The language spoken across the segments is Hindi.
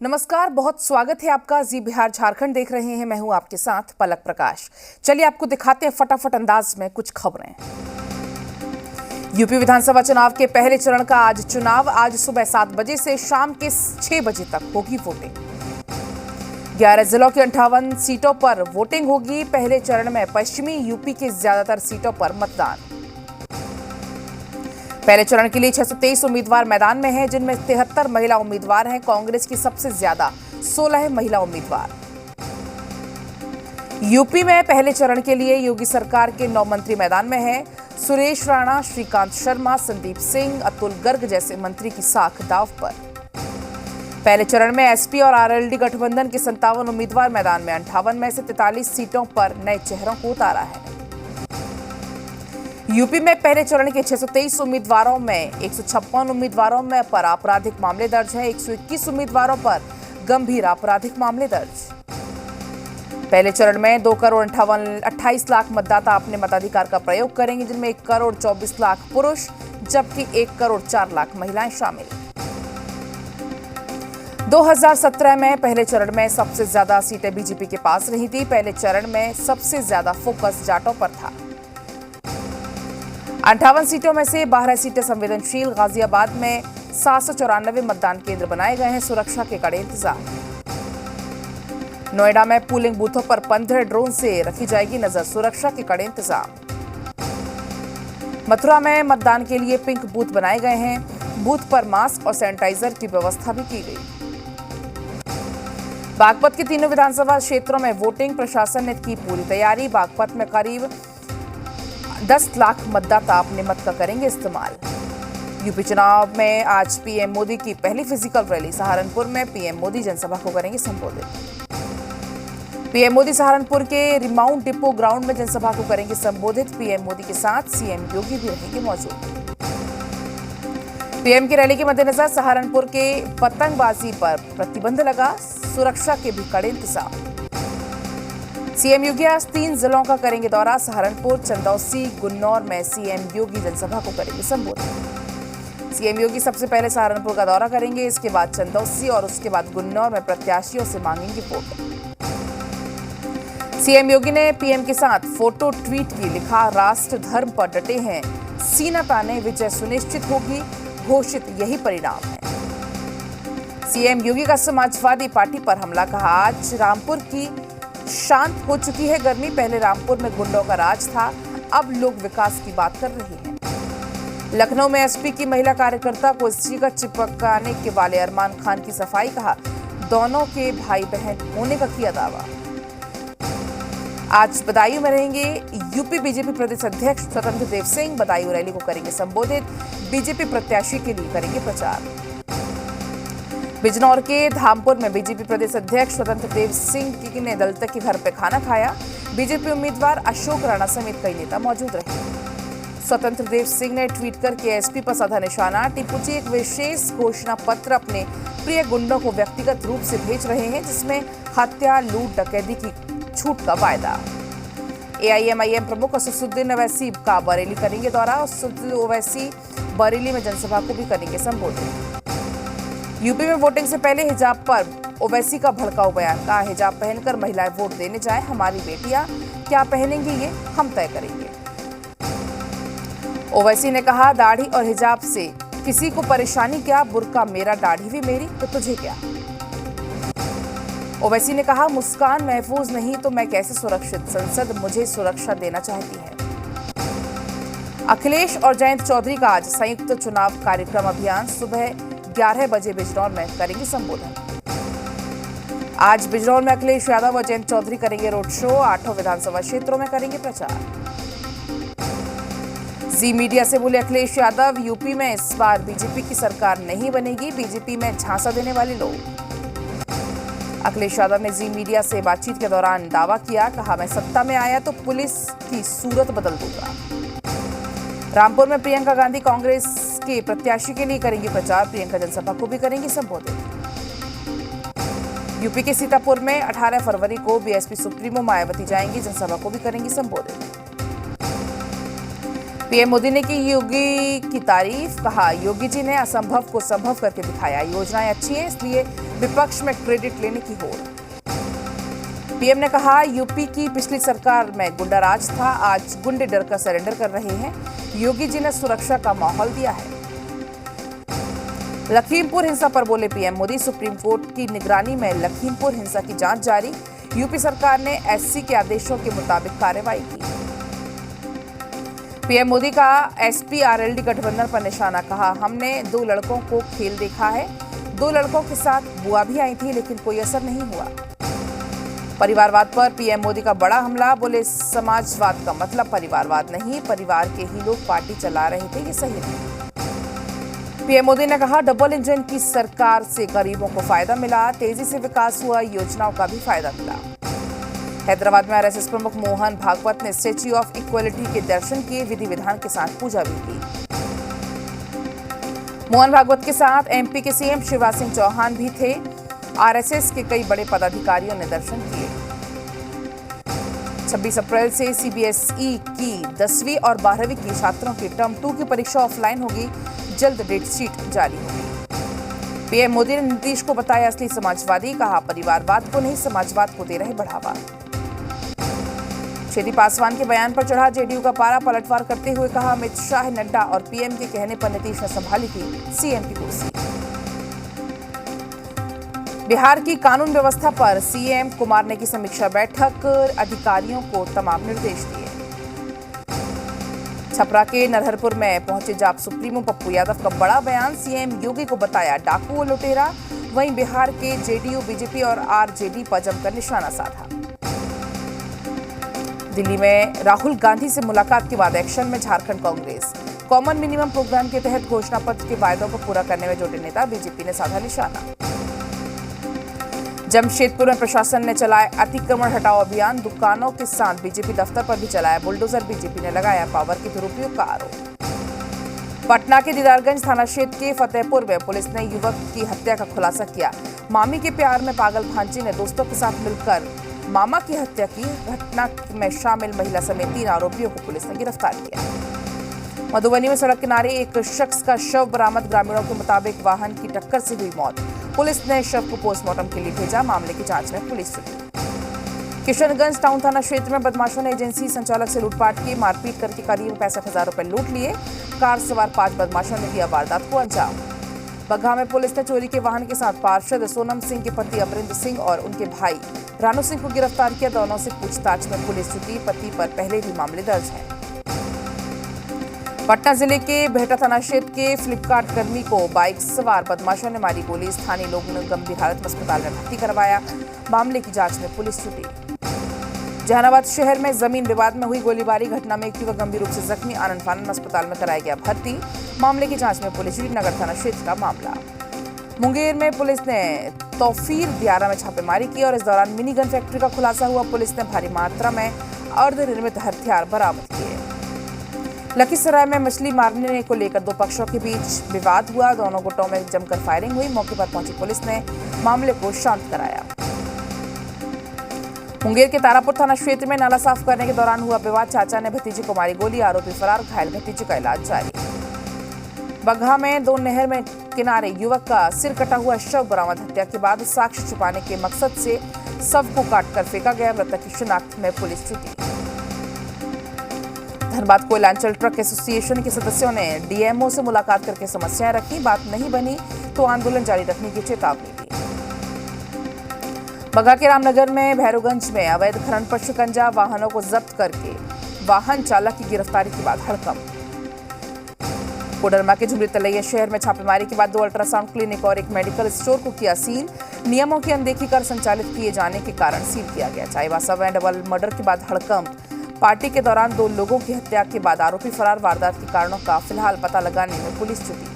नमस्कार, बहुत स्वागत है आपका। जी बिहार झारखंड देख रहे हैं। मैं हूं आपके साथ पलक प्रकाश। चलिए आपको दिखाते हैं फटाफट अंदाज में कुछ खबरें। यूपी विधानसभा चुनाव के पहले चरण का आज चुनाव। आज सुबह 7 बजे से शाम के 6 बजे तक होगी वोटिंग। 11 जिलों की 58 सीटों पर वोटिंग होगी। पहले चरण में पश्चिमी यूपी की ज्यादातर सीटों पर मतदान। पहले चरण के लिए 623 उम्मीदवार मैदान में हैं, जिनमें 73 महिला उम्मीदवार हैं। कांग्रेस की सबसे ज्यादा 16 महिला उम्मीदवार। यूपी में पहले चरण के लिए योगी सरकार के 9 मंत्री मैदान में हैं। सुरेश राणा, श्रीकांत शर्मा, संदीप सिंह, अतुल गर्ग जैसे मंत्री की साख दांव पर। पहले चरण में एसपी और आरएलडी गठबंधन के 57 उम्मीदवार मैदान में। 58 में से 43 सीटों पर नए चेहरों को उतारा है। यूपी में पहले चरण के 623 उम्मीदवारों में 156 उम्मीदवारों में पर आपराधिक मामले दर्ज हैं। 121 उम्मीदवारों पर गंभीर आपराधिक मामले दर्ज। पहले चरण में 2,28 लाख मतदाता अपने मताधिकार का प्रयोग करेंगे, जिनमें 1,24 पुरुष जबकि 1,04 महिलाएं शामिल। 2017 में पहले चरण में सबसे ज्यादा सीटें बीजेपी के पास रही थी। पहले चरण में सबसे ज्यादा फोकस जाटों पर था। 58 सीटों में से 12 सीटें संवेदनशील। गाजियाबाद में 794 मतदान केंद्र बनाए गए हैं। सुरक्षा के कड़े इंतजाम। नोएडा में पोलिंग बूथों पर 15 ड्रोन से रखी जाएगी नजर। सुरक्षा के कड़े इंतजाम। मथुरा में मतदान के लिए पिंक बूथ बनाए गए हैं। बूथ पर मास्क और सैनिटाइजर की व्यवस्था भी की गई। बागपत के तीनों विधानसभा क्षेत्रों में वोटिंग। प्रशासन ने की पूरी तैयारी। बागपत में करीब 10 लाख मतदाता अपने मत का करेंगे इस्तेमाल। यूपी चुनाव में आज पीएम मोदी की पहली फिजिकल रैली। सहारनपुर में पीएम मोदी जनसभा को करेंगे संबोधित। पीएम मोदी सहारनपुर के रिमाउंट डिपो ग्राउंड में जनसभा को करेंगे संबोधित। पीएम मोदी के साथ सीएम योगी भी रहेंगे मौजूद। पीएम की रैली के मद्देनजर सहारनपुर के पतंगबाजी पर प्रतिबंध लगा। सुरक्षा के भी कड़े इंतजाम। सीएम योगी आज 3 जिलों का करेंगे दौरा। सहारनपुर, चंदौसी, गुन्नौर में सीएम योगी जनसभा को करेंगे संबोधित। सीएम योगी सबसे पहले सहारनपुर का दौरा करेंगे, इसके बाद चंदौसी और उसके बाद गुन्नौर में प्रत्याशियों से मांगेंगे वोट। सीएम योगी ने पीएम के साथ फोटो ट्वीट की। लिखा, राष्ट्र धर्म पर डटे हैं, सीना ताने विजय सुनिश्चित होगी, घोषित यही परिणाम है। सीएम योगी का समाजवादी पार्टी पर हमला। कहा, आज रामपुर की शांत हो चुकी है गर्मी। पहले रामपुर में गुंडों का राज था, अब लोग विकास की बात कर रहे हैं। लखनऊ में एसपी की महिला कार्यकर्ता को स्टिकर चिपकाने के वाले अरमान खान की सफाई। कहा, दोनों के भाई बहन होने का किया दावा। आज बदायूं में रहेंगे यूपी बीजेपी प्रदेश अध्यक्ष स्वतंत्र देव सिंह। बदायूं रैली को करेंगे संबोधित। बीजेपी प्रत्याशी के लिए करेंगे प्रचार। बिजनौर के धामपुर में बीजेपी प्रदेश अध्यक्ष स्वतंत्र देव सिंह ने दलित के घर पे खाना खाया। बीजेपी उम्मीदवार अशोक राणा समेत कई नेता मौजूद रहे। स्वतंत्र देव सिंह ने ट्वीट करके एसपी पर साधा निशाना। टीपू जी एक विशेष घोषणा पत्र अपने प्रिय गुंडों को व्यक्तिगत रूप से भेज रहे हैं, जिसमें हत्या, लूट, डकैती की छूट का वायदा। एआईएमआईएम प्रमुख असदुद्दीन ओवैसी का बरेली करेंगे दौरा। असदुद्दीन ओवैसी बरेली में जनसभा को भी करेंगे संबोधित। यूपी में वोटिंग से पहले हिजाब पर ओवैसी का भड़काऊ बयान। कहा, हिजाब पहनकर महिलाएं वोट देने जाएं, हमारी बेटियां क्या पहनेंगी ये हम तय करेंगे। ओवैसी ने कहा, दाढ़ी और हिजाब से किसी को परेशानी क्या, बुर्का मेरा, दाढ़ी भी मेरी, तो तुझे क्या। ओवैसी ने कहा, मुस्कान महफूज नहीं तो मैं कैसे सुरक्षित, संसद मुझे सुरक्षा देना चाहती है। अखिलेश और जयंत चौधरी का आज संयुक्त चुनाव कार्यक्रम अभियान। सुबह 11 बजे बिजनौर में करेंगे संबोधन। आज बिजनौर में अखिलेश यादव और जयंत चौधरी करेंगे रोड शो। 8 विधानसभा क्षेत्रों में करेंगे प्रचार। जी मीडिया से बोले अखिलेश यादव, यूपी में इस बार बीजेपी की सरकार नहीं बनेगी, बीजेपी में झांसा देने वाले लोग। अखिलेश यादव ने जी मीडिया से बातचीत के दौरान दावा किया। कहा, मैं सत्ता में आया तो पुलिस की सूरत बदल दूंगा। रामपुर में प्रियंका गांधी कांग्रेस के प्रत्याशी के लिए करेंगी प्रचार। प्रियंका जनसभा को भी करेंगी संबोधित। यूपी के सीतापुर में 18 फरवरी को बीएसपी सुप्रीमो मायावती जाएंगी, जनसभा को भी करेंगी संबोधित। पीएम मोदी ने की योगी की तारीफ, कहा योगी जी ने असंभव को संभव करके दिखाया, योजनाएं अच्छी हैं इसलिए विपक्ष में क्रेडिट लेने की होड़। पीएम ने कहा यूपी की पिछली सरकार में गुंडाराज था, आज गुंडे डरकर सरेंडर कर रहे हैं, योगी जी ने सुरक्षा का माहौल दिया है। लखीमपुर हिंसा पर बोले पीएम मोदी, सुप्रीम कोर्ट की निगरानी में लखीमपुर हिंसा की जांच जारी, यूपी सरकार ने एससी के आदेशों के मुताबिक कार्रवाई की। पीएम मोदी का एसपी आरएलडी गठबंधन पर निशाना, कहा हमने 2 लड़कों को खेल देखा है, 2 लड़कों के साथ बुआ भी आई थी लेकिन कोई असर नहीं हुआ। परिवारवाद पर पीएम मोदी का बड़ा हमला, बोले समाजवाद का मतलब परिवारवाद नहीं, परिवार के ही लोग पार्टी चला रहे थे, ये सही नहीं। पीएम मोदी ने कहा डबल इंजन की सरकार से गरीबों को फायदा मिला, तेजी से विकास हुआ, योजनाओं का भी फायदा मिला। हैदराबाद में आरएसएस प्रमुख मोहन भागवत ने स्टैच्यू ऑफ इक्वलिटी के दर्शन किए, विधि विधान के साथ पूजा भी की। मोहन भागवत के साथ एमपी के सीएम शिवराज सिंह चौहान भी थे। आरएसएस के कई बड़े पदाधिकारियों ने दर्शन किए। 26 अप्रैल से सीबीएसई की 10वीं और 12वीं की छात्रों की टर्म 2 की परीक्षा ऑफलाइन होगी, जल्द डेट शीट जारी होगी। पीएम मोदी ने नीतीश को बताया असली समाजवादी, कहा परिवारवाद को नहीं समाजवाद को दे रहे बढ़ावा। छेदी पासवान के बयान पर चढ़ा जेडीयू का पारा, पलटवार करते हुए कहा अमित शाह, नड्डा और पीएम के कहने पर नीतीश ने संभाली थी सीएम की कुर्सी। बिहार की कानून व्यवस्था पर सीएम कुमार ने की समीक्षा बैठक, अधिकारियों को तमाम निर्देश दिए। छपरा के नरहरपुर में पहुंचे जाप सुप्रीमो पप्पू यादव का बड़ा बयान, सीएम योगी को बताया डाकू व लुटेरा, वहीं बिहार के जेडीयू, बीजेपी और आरजेडी पर जमकर निशाना साधा। दिल्ली में राहुल गांधी से मुलाकात के बाद एक्शन में Jharkhand Congress, common minimum programme के तहत घोषणा पत्र के वायदों को पूरा करने में जुटे नेता, बीजेपी ने साधा निशाना। जमशेदपुर में प्रशासन ने चलाया अतिक्रमण हटाओ अभियान, दुकानों के साथ बीजेपी दफ्तर पर भी चलाया बुलडोजर, बीजेपी ने लगाया पावर के दुरुपयोग का आरोप। पटना के दीदारगंज थाना क्षेत्र के फतेहपुर में पुलिस ने युवक की हत्या का खुलासा किया, मामी के प्यार में पागल भांजी ने दोस्तों के साथ मिलकर मामा की हत्या की। घटना में शामिल महिला समेत 3 आरोपियों को पुलिस ने गिरफ्तार किया। मधुबनी में सड़क किनारे एक शख्स का शव बरामद, ग्रामीणों के मुताबिक वाहन की टक्कर से हुई मौत, पुलिस ने शव को पोस्टमार्टम के लिए भेजा, मामले की जांच में पुलिस जुटी। किशनगंज टाउन थाना क्षेत्र में बदमाशों ने एजेंसी संचालक से लूटपाट की, मारपीट करके करीब 65,000 रुपए लूट लिए, कार सवार 5 बदमाशों ने दिया वारदात को अंजाम। बगहा में पुलिस ने चोरी के वाहन के साथ पार्षद सोनम सिंह के पति अमरिंदर सिंह और उनके भाई रानू सिंह को गिरफ्तार किया, दोनों से पूछताछ में पुलिस जुटी, पति पर पहले भी मामले दर्ज हैं। पटना जिले के बेहटा थाना क्षेत्र के फ्लिपकार्ट कर्मी को बाइक सवार बदमाशों ने मारी गोली, स्थानीय लोगों ने गंभीर हालत में अस्पताल में भर्ती करवाया, मामले की जांच में पुलिस जुटी। जहानाबाद शहर में जमीन विवाद में हुई गोलीबारी घटना में एक युवक गंभीर रूप से जख्मी, आनंद फानंद अस्पताल में कराया गया भर्ती, मामले की जांच में पुलिस जुटी, नगर थाना क्षेत्र का मामला। मुंगेर में पुलिस ने तौफीर दियारा में छापेमारी की और इस दौरान मिनी गन फैक्ट्री का खुलासा हुआ, पुलिस ने भारी मात्रा में अर्धनिर्मित हथियार बरामद किए। लखीसराय में मछली मारने को लेकर 2 पक्षों के बीच विवाद हुआ, दोनों गुटों में जमकर फायरिंग हुई, मौके पर पहुंची पुलिस ने मामले को शांत कराया। मुंगेर के तारापुर थाना क्षेत्र में नाला साफ करने के दौरान हुआ विवाद, चाचा ने भतीजे को मारी गोली, आरोपी फरार, घायल भतीजे का इलाज जारी। बगहा में 2 नहर में किनारे युवक का सिर कटा हुआ शव बरामद, हत्या के बाद साक्ष्य छुपाने के मकसद से शव को काटकर फेंका गया, मृतक की शिनाख्त में पुलिस जुटी। धनबाद कोयलांचल ट्रक एसोसिएशन के सदस्यों ने डीएमओ से मुलाकात करके समस्याएं रखी, बात नहीं बनी तो आंदोलन जारी रखने की चेतावनी दी। बगहा के रामनगर में भैरवगंज में अवैध खनन पर शिकंजा, वाहनों को जब्त करके वाहन चालक की गिरफ्तारी के बाद हड़कंप। कोडरमा के झुमरी तलैया शहर में छापेमारी के बाद 2 अल्ट्रासाउंड क्लिनिक और एक मेडिकल स्टोर को किया सील, नियमों की अनदेखी कर संचालित किए जाने के कारण सील किया गया। चाईबासा में डबल मर्डर के बाद हड़कंप, पार्टी के दौरान 2 लोगों की हत्या के बाद आरोपी फरार, वारदात के कारणों का फिलहाल पता लगाने में पुलिस जुटी।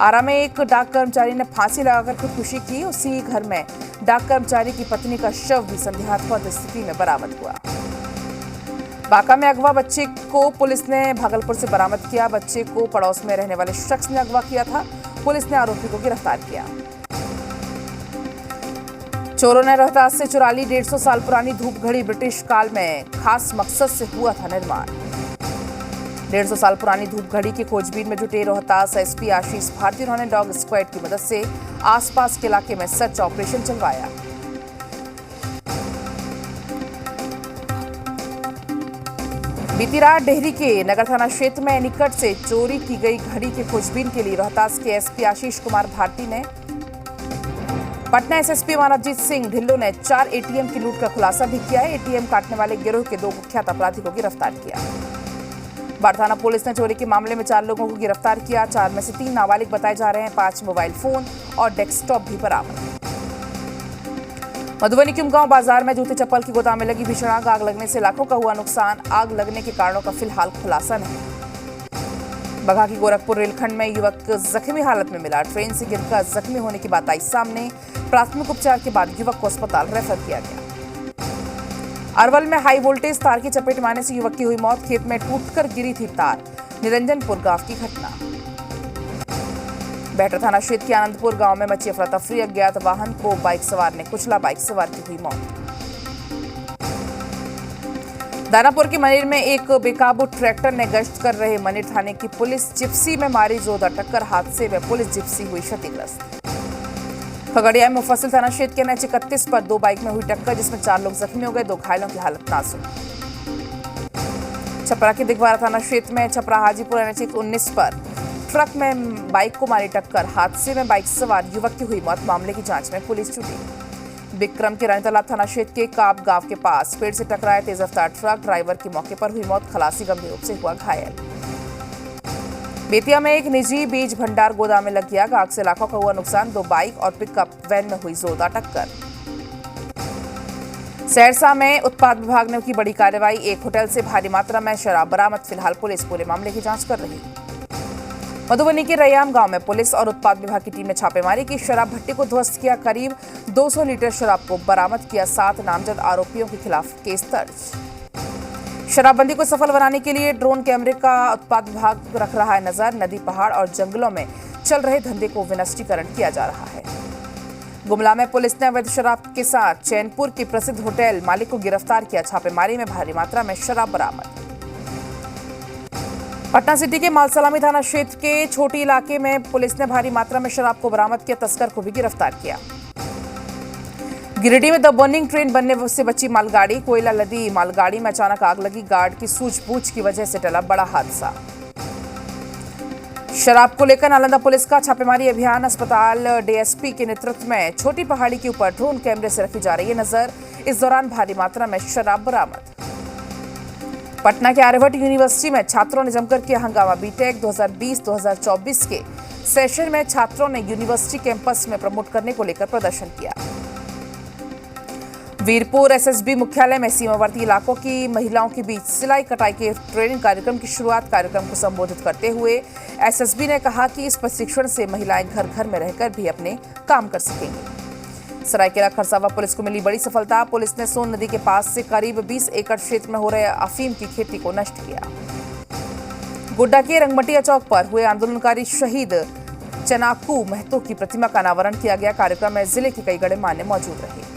आरा में एक डाक कर्मचारी ने फांसी लगाकर खुदकुशी की, उसी घर में डाक कर्मचारी की पत्नी का शव भी संदेहास्पद स्थिति में बरामद हुआ। बांका में अगवा बच्चे को पुलिस ने भागलपुर से बरामद किया, बच्चे को पड़ोस में रहने वाले शख्स ने अगवा किया था, पुलिस ने आरोपी को गिरफ्तार किया। चोरों ने रोहतास से चुरा ली 150 साल पुरानी धूप घड़ी, ब्रिटिश काल में खास मकसद से हुआ था निर्माण। 150 साल पुरानी धूप घड़ी की खोजबीन में जुटे रोहतास एसपी आशीष भारती उन्होंने डॉग स्क्वाड की मदद से आसपास के इलाके में सर्च ऑपरेशन चलवाया। बीती रात डेहरी के नगर थाना क्षेत्र में निकट से चोरी की गई घड़ी की खोजबीन के लिए रोहतास के एसपी आशीष कुमार भारती ने पटना एसएसपी मानवजीत सिंह ढिल्लो ने 4 एटीएम की लूट का खुलासा भी किया है। एटीएम काटने वाले गिरोह के 2 कुख्यात अपराधी को गिरफ्तार किया। बाढ़ थाना पुलिस ने चोरी के मामले में 4 लोगों को गिरफ्तार किया। 4 में से 3 नाबालिग बताए जा रहे हैं। 5 मोबाइल फोन और डेस्कटॉप भी बरामद। मधुबनी के उमगांव बाजार में जूते चप्पल की गोदाम में लगी भीषण आग लगने से लाखों का हुआ नुकसान। आग लगने के कारणों का फिलहाल खुलासा नहीं। बगहा की गोरखपुर रेलखंड में युवक जख्मी हालत में मिला। ट्रेन से गिरकर जख्मी होने की बात आई सामने। प्राथमिक उपचार के बाद युवक को अस्पताल रेफर किया गया। अरवल में हाई वोल्टेज तार की चपेट में आने से युवक की हुई मौत। खेत में टूटकर गिरी थी तार। निरंजनपुर गांव की घटना। बेहतर थाना क्षेत्र के आनंदपुर गांव में मची अफरा तफरी। अज्ञात वाहन को बाइक सवार ने कुचला। बाइक सवार की हुई मौत। दानापुर के मनेर में एक बेकाबू ट्रैक्टर ने गश्त कर रहे मनेर थाने की पुलिस जिप्सी में मारी जोरदार टक्कर। हादसे में पुलिस जिप्सी हुई क्षतिग्रस्त। खगड़िया में मुफस्सिल थाना क्षेत्र के NH 31 पर 2 बाइक में हुई टक्कर जिसमें 4 लोग जख्मी हो गए। 2 घायलों की हालत नाजुक। छपरा के दिगवारा थाना क्षेत्र में छपरा हाजीपुर NH 19 पर ट्रक में बाइक को मारी टक्कर। हादसे में बाइक सवार युवक की हुई मौत। मामले की जांच में पुलिस जुटी। विक्रम के रानी तालाब थाना क्षेत्र के काब गांव के पास पेड़ से टकराया तेज रफ्तार ट्रक। ड्राइवर की मौके पर हुई मौत। खलासी गंभीर रूप से हुआ घायल। बेतिया में एक निजी बीज भंडार गोदाम में लगी आग से लाखों का हुआ नुकसान। 2 बाइक और पिकअप वैन में हुई जोरदार टक्कर। सहरसा में उत्पाद विभाग ने की बड़ी कार्रवाई। एक होटल से भारी मात्रा में शराब बरामद। फिलहाल पुलिस पूरे मामले की जांच कर रही। मधुबनी के रैयाम गांव में पुलिस और उत्पाद विभाग की टीम ने छापेमारी की। शराब भट्टी को ध्वस्त किया। करीब 200 लीटर शराब को बरामद किया। 7 नामजद आरोपियों के खिलाफ केस दर्ज। शराबबंदी को सफल बनाने के लिए ड्रोन कैमरे का उत्पाद विभाग रख रहा है नजर। नदी, पहाड़ और जंगलों में चल रहे धंधे को विनष्टीकरण किया जा रहा है। गुमला में पुलिस ने अवैध शराब के साथ चैनपुर के प्रसिद्ध होटल मालिक को गिरफ्तार किया। छापेमारी में भारी मात्रा में शराब बरामद। पटना सिटी के मालसलामी थाना क्षेत्र के छोटी इलाके में पुलिस ने भारी मात्रा में शराब को बरामद किया। तस्कर को भी गिरफ्तार किया। गिरिडीह में द बर्निंग ट्रेन बनने से बची मालगाड़ी। कोयला लदी मालगाड़ी में अचानक आग लगी। गार्ड की सूझबूझ की वजह से टला बड़ा हादसा। शराब को लेकर नालंदा पुलिस का छापेमारी अभियान। अस्पताल डीएसपी के नेतृत्व में छोटी पहाड़ी के ऊपर ड्रोन कैमरे से रखी जा रही है नजर। इस दौरान भारी मात्रा में शराब बरामद। पटना के आर्यभट्ट यूनिवर्सिटी में छात्रों ने जमकर किया हंगामा। बीटेक 2020-2024 के सेशन में छात्रों ने यूनिवर्सिटी कैंपस में प्रमोट करने को लेकर प्रदर्शन किया। वीरपुर एसएसबी मुख्यालय में सीमावर्ती इलाकों की महिलाओं के बीच सिलाई कटाई के ट्रेनिंग कार्यक्रम की शुरुआत। कार्यक्रम को संबोधित करते हुए एसएसबी ने कहा कि इस प्रशिक्षण से महिलाएं घर घर में रहकर भी अपने काम कर सकेंगी। सरायकेला खरसावा पुलिस को मिली बड़ी सफलता। पुलिस ने सोन नदी के पास से करीब 20 एकड़ क्षेत्र में हो रहे अफीम की खेती को नष्ट किया। गोड्डा के रंगमटिया चौक पर हुए आंदोलनकारी शहीद चनाकू महतो की प्रतिमा का अनावरण किया गया। कार्यक्रम में जिले के कई गणमान्य मौजूद रहे।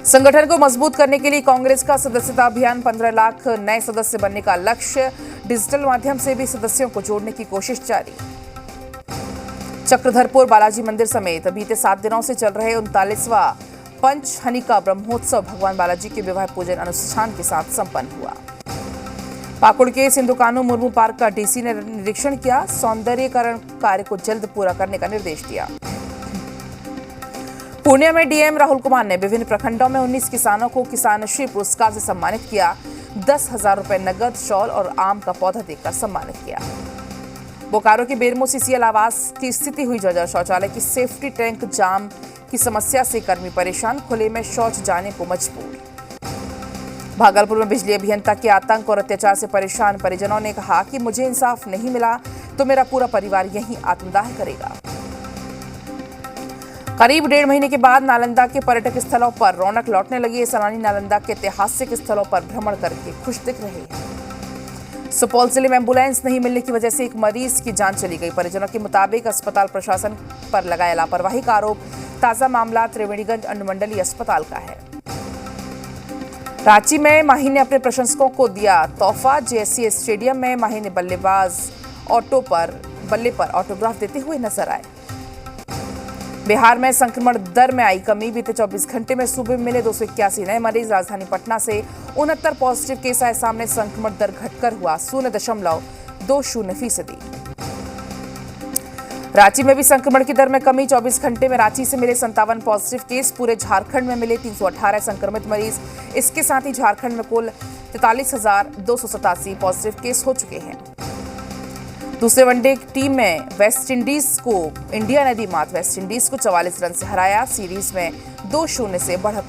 संगठन को मजबूत करने के लिए कांग्रेस का सदस्यता अभियान। 15 लाख नए सदस्य बनने का लक्ष्य। डिजिटल माध्यम से भी सदस्यों को जोड़ने की कोशिश जारी। चक्रधरपुर बालाजी मंदिर समेत बीते 7 दिनों से चल रहे 39वां पंचहनिका ब्रह्मोत्सव भगवान बालाजी के विवाह पूजन अनुष्ठान के साथ संपन्न हुआ। पाकुड़ के सिंधुकानू मुर्मू पार्क का डीसी ने निरीक्षण किया। सौंदर्यीकरण कार्य को जल्द पूरा करने का निर्देश दिया। पूर्णिया में डीएम राहुल कुमार ने विभिन्न प्रखंडों में 19 किसानों को किसानश्री पुरस्कार से सम्मानित किया। 10,000 रुपए नगद, शॉल और आम का पौधा देकर सम्मानित किया। बोकारो के बेरमो सीसीएल आवास की स्थिति हुई जर्जर। शौचालय की सेफ्टी टैंक जाम की समस्या से कर्मी परेशान। खुले में शौच जाने को मजबूर। भागलपुर में बिजली अभियंता के आतंक और अत्याचार से परेशान परिजनों ने कहा कि मुझे इंसाफ नहीं मिला तो मेरा पूरा परिवार यहीं आत्मदाह करेगा। करीब 1.5 महीने के बाद नालंदा के पर्यटक स्थलों पर रौनक लौटने लगी है। सैलानी नालंदा के ऐतिहासिक स्थलों पर भ्रमण करके खुश दिख रहे हैं। सुपौल जिले में एम्बुलेंस नहीं मिलने की वजह से एक मरीज की जान चली गई। परिजनों के मुताबिक अस्पताल प्रशासन पर लगाया लापरवाही का आरोप। ताजा मामला त्रिवेणीगंज अनुमंडलीय अस्पताल का है। रांची में माही ने अपने प्रशंसकों को दिया तोहफा। जेएससी स्टेडियम में माही ने बल्ले पर ऑटोग्राफ देते हुए नजर आए। बिहार में संक्रमण दर में आई कमी। बीते 24 घंटे में सूबे में मिले 281 नए मरीज। राजधानी पटना से 69 पॉजिटिव केस आए सामने। संक्रमण दर घटकर हुआ 0.20%। रांची में भी संक्रमण की दर में कमी। 24 घंटे में रांची से मिले 57 पॉजिटिव केस। पूरे झारखंड में मिले 318 संक्रमित मरीज। इसके साथ ही झारखंड में कुल 43,287 पॉजिटिव केस हो चुके हैं। दूसरे वनडे टीम में इंडिया ने दी मात। वेस्ट इंडीज को 44 रन से हराया। सीरीज में 2-0 से बढ़त